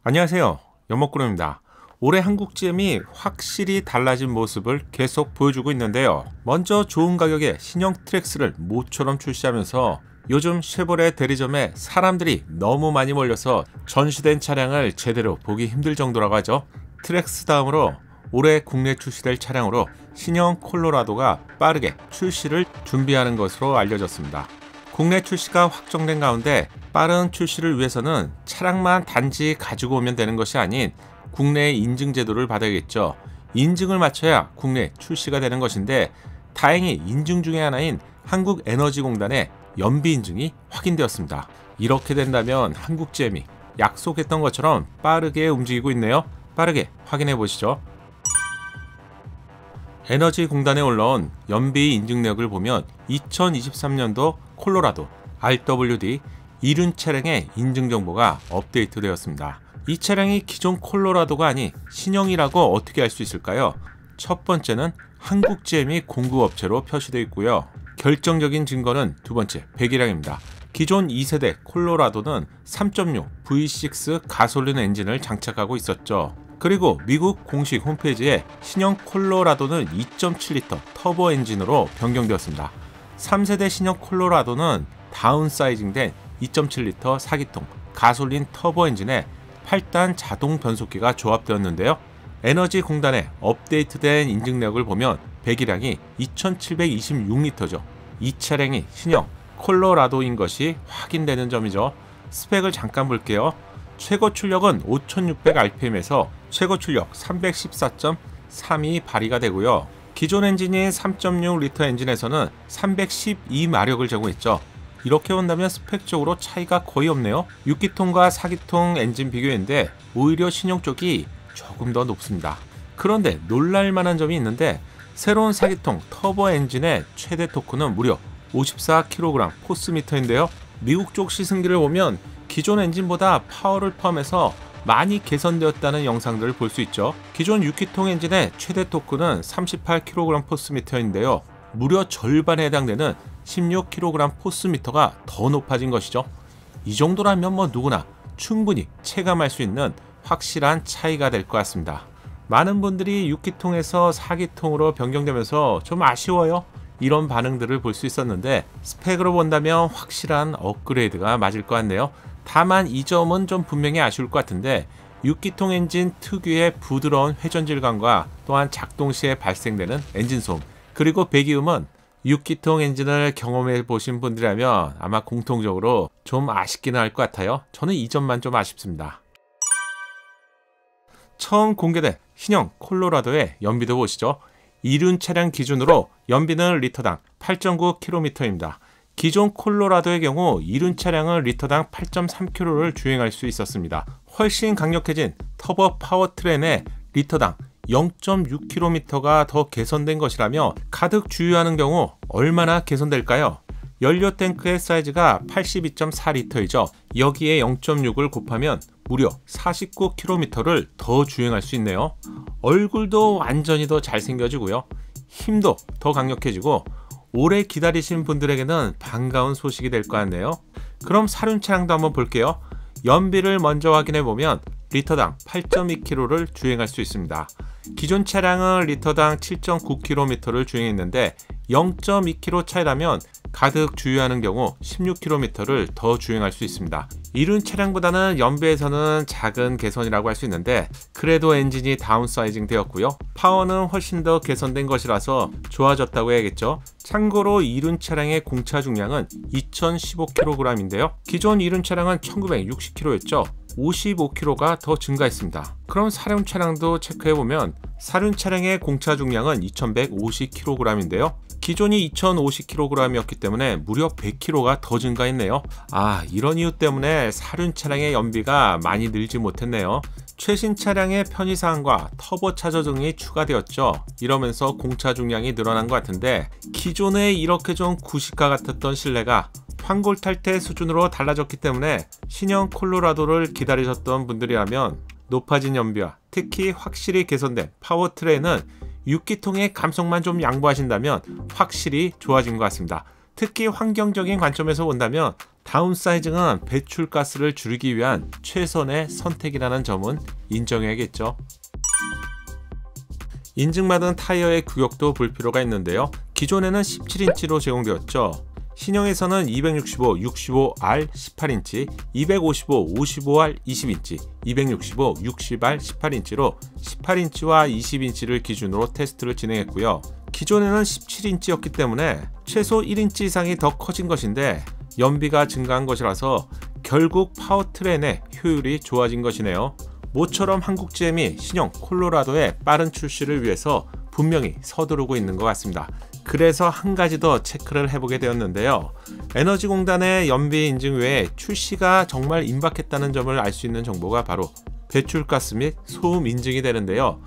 안녕하세요. 연목구름입니다. 올해 한국 GM이 확실히 달라진 모습을 계속 보여주고 있는데요. 먼저 좋은 가격에 신형 트랙스를 모처럼 출시하면서 요즘 쉐보레 대리점에 사람들이 너무 많이 몰려서 전시된 차량을 제대로 보기 힘들 정도라고 하죠. 트랙스 다음으로 올해 국내 출시될 차량으로 신형 콜로라도가 빠르게 출시를 준비하는 것으로 알려졌습니다. 국내 출시가 확정된 가운데 빠른 출시를 위해서는 차량만 단지 가지고 오면 되는 것이 아닌 국내 인증 제도를 받아야겠죠. 인증을 마쳐야 국내 출시가 되는 것인데 다행히 인증 중에 하나인 한국에너지공단의 연비 인증이 확인되었습니다. 이렇게 된다면 한국 GM이 약속했던 것처럼 빠르게 움직이고 있네요. 빠르게 확인해 보시죠. 에너지공단에 올라온 연비 인증내역을 보면 2023년도 콜로라도 RWD 이륜 차량의 인증 정보가 업데이트되었습니다. 이 차량이 기존 콜로라도가 아닌 신형이라고 어떻게 알 수 있을까요? 첫 번째는 한국 GM이 공급업체로 표시되어 있고요. 결정적인 증거는 두 번째, 배기량입니다. 기존 2세대 콜로라도는 3.6 V6 가솔린 엔진을 장착하고 있었죠. 그리고 미국 공식 홈페이지에 신형 콜로라도는 2.7L 터보 엔진으로 변경되었습니다. 3세대 신형 콜로라도는 다운사이징된 2.7L 4기통 가솔린 터보 엔진에 8단 자동 변속기가 조합되었는데요. 에너지공단의 업데이트된 인증내역을 보면 배기량이 2726L죠. 이 차량이 신형 콜로라도인 것이 확인되는 점이죠. 스펙을 잠깐 볼게요. 최고 출력은 5600rpm에서 최고 출력 314.3이 발휘가 되고요. 기존 엔진인 3.6L 엔진에서는 312마력을 제공했죠. 이렇게 본다면 스펙적으로 차이가 거의 없네요. 6기통과 4기통 엔진 비교인데 오히려 신형 쪽이 조금 더 높습니다. 그런데 놀랄만한 점이 있는데 새로운 4기통 터보 엔진의 최대 토크는 무려 54kg 포스미터인데요. 미국 쪽 시승기를 보면 기존 엔진보다 파워를 포함해서 많이 개선되었다는 영상들을 볼 수 있죠. 기존 6기통 엔진의 최대 토크는 38kg 포스미터인데요. 무려 절반에 해당되는 16kg 포스미터가 더 높아진 것이죠. 이 정도라면 누구나 충분히 체감할 수 있는 확실한 차이가 될 것 같습니다. 많은 분들이 6기통에서 4기통으로 변경되면서 좀 아쉬워요. 이런 반응들을 볼 수 있었는데 스펙으로 본다면 확실한 업그레이드가 맞을 것 같네요. 다만 이 점은 좀 분명히 아쉬울 것 같은데 6기통 엔진 특유의 부드러운 회전 질감과 또한 작동 시에 발생되는 엔진 소음 그리고 배기음은 6기통 엔진을 경험해 보신 분들이라면 아마 공통적으로 좀 아쉽기는 할 것 같아요. 저는 이 점만 좀 아쉽습니다. 처음 공개된 신형 콜로라도의 연비도 보시죠. 이륜 차량 기준으로 연비는 리터당 8.9km입니다. 기존 콜로라도의 경우 이륜 차량은 리터당 8.3km를 주행할 수 있었습니다. 훨씬 강력해진 터보 파워트레인에 리터당 0.6km가 더 개선된 것이라며 가득 주유하는 경우 얼마나 개선될까요? 연료 탱크의 사이즈가 82.4L이죠. 여기에 0.6을 곱하면 무려 49km를 더 주행할 수 있네요. 얼굴도 완전히 더 잘생겨지고요. 힘도 더 강력해지고 오래 기다리신 분들에게는 반가운 소식이 될 것 같네요. 그럼 사륜 차량도 한번 볼게요. 연비를 먼저 확인해 보면 리터당 8.2km를 주행할 수 있습니다. 기존 차량은 리터당 7.9km를 주행했는데 0.2km 차이라면 가득 주유하는 경우 16km를 더 주행할 수 있습니다. 이륜 차량보다는 연비에서는 작은 개선이라고 할 수 있는데 그래도 엔진이 다운사이징 되었고요. 파워는 훨씬 더 개선된 것이라서 좋아졌다고 해야겠죠. 참고로 이륜 차량의 공차 중량은 2015kg인데요. 기존 이륜 차량은 1960kg였죠. 55kg가 더 증가했습니다. 그럼 사륜 차량도 체크해보면 사륜 차량의 공차 중량은 2150kg인데요. 기존이 2050kg이었기 때문에 무려 100kg가 더 증가했네요. 이런 이유 때문에 사륜 차량의 연비가 많이 늘지 못했네요. 최신 차량의 편의사항과 터보차저 등이 추가되었죠. 이러면서 공차 중량이 늘어난 것 같은데 기존에 이렇게 좀 구식과 같았던 실내가 환골탈태 수준으로 달라졌기 때문에 신형 콜로라도를 기다리셨던 분들이라면 높아진 연비와 특히 확실히 개선된 파워트레인은 6기통의 감성만 좀 양보하신다면 확실히 좋아진 것 같습니다. 특히 환경적인 관점에서 본다면 다운사이징은 배출가스를 줄이기 위한 최선의 선택이라는 점은 인정해야겠죠. 인증받은 타이어의 규격도 볼 필요가 있는데요. 기존에는 17인치로 제공되었죠. 신형에서는 265, 65R 18인치, 255, 55R 20인치, 265, 60R 18인치로 18인치와 20인치를 기준으로 테스트를 진행했고요. 기존에는 17인치였기 때문에 최소 1인치 이상이 더 커진 것인데 연비가 증가한 것이라서 결국 파워트레인의 효율이 좋아진 것이네요. 모처럼 한국 GM이 신형 콜로라도의 빠른 출시를 위해서 분명히 서두르고 있는 것 같습니다. 그래서 한 가지 더 체크를 해보게 되었는데요. 에너지공단의 연비 인증 외에 출시가 정말 임박했다는 점을 알 수 있는 정보가 바로 배출가스 및 소음 인증이 되는데요.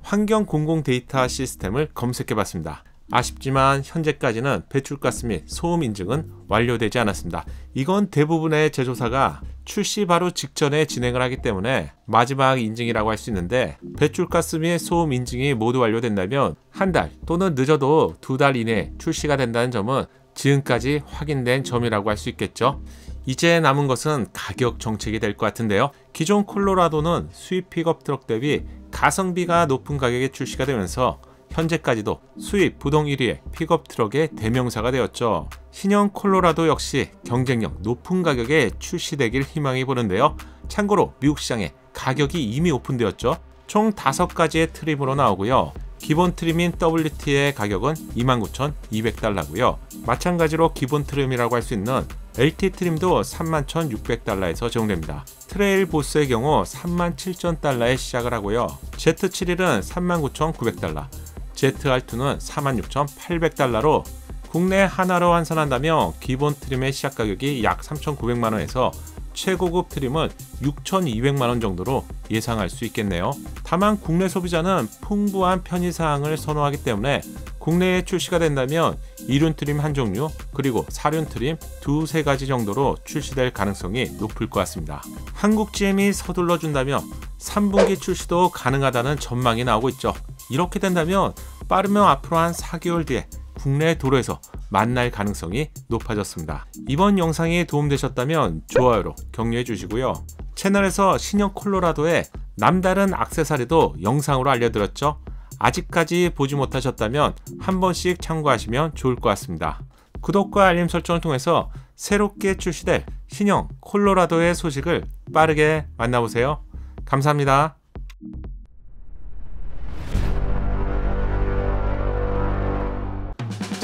환경 공공 데이터 시스템을 검색해봤습니다. 아쉽지만 현재까지는 배출가스 및 소음 인증은 완료되지 않았습니다. 이건 대부분의 제조사가 출시 바로 직전에 진행을 하기 때문에 마지막 인증이라고 할 수 있는데, 배출가스 및 소음 인증이 모두 완료된다면 한 달 또는 늦어도 2달 이내에 출시가 된다는 점은 지금까지 확인된 점이라고 할 수 있겠죠. 이제 남은 것은 가격 정책이 될 것 같은데요. 기존 콜로라도는 수입 픽업 트럭 대비 가성비가 높은 가격에 출시가 되면서 현재까지도 수입 부동 1위의 픽업 트럭의 대명사가 되었죠. 신형 콜로라도 역시 경쟁력 높은 가격에 출시되길 희망해 보는데요. 참고로 미국 시장에 가격이 이미 오픈되었죠. 총 5가지의 트림으로 나오고요. 기본 트림인 WT의 가격은 29,200달러고요. 마찬가지로 기본 트림이라고 할 수 있는 LT 트림도 31,600달러에서 제공됩니다. 트레일 보스의 경우 37,000달러에 시작을 하고요. Z71은 39,900달러, ZR2는 46,800달러로 국내 하나로 환산한다면 기본 트림의 시작 가격이 약 3,900만원에서 최고급 트림은 6,200만원 정도로 예상할 수 있겠네요. 다만 국내 소비자는 풍부한 편의사항을 선호하기 때문에 국내에 출시가 된다면 2륜 트림 한 종류, 그리고 4륜 트림 2-3가지 정도로 출시될 가능성이 높을 것 같습니다. 한국 GM이 서둘러 준다면 3분기 출시도 가능하다는 전망이 나오고 있죠. 이렇게 된다면 빠르면 앞으로 한 4개월 뒤에 국내 도로에서 만날 가능성이 높아졌습니다. 이번 영상이 도움되셨다면 좋아요로 격려해 주시고요. 채널에서 신형 콜로라도의 남다른 액세서리도 영상으로 알려드렸죠. 아직까지 보지 못하셨다면 한 번씩 참고하시면 좋을 것 같습니다. 구독과 알림 설정을 통해서 새롭게 출시될 신형 콜로라도의 소식을 빠르게 만나보세요. 감사합니다.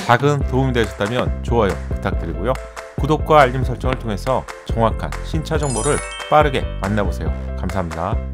작은 도움이 되셨다면 좋아요 부탁드리고요. 구독과 알림 설정을 통해서 정확한 신차 정보를 빠르게 만나보세요. 감사합니다.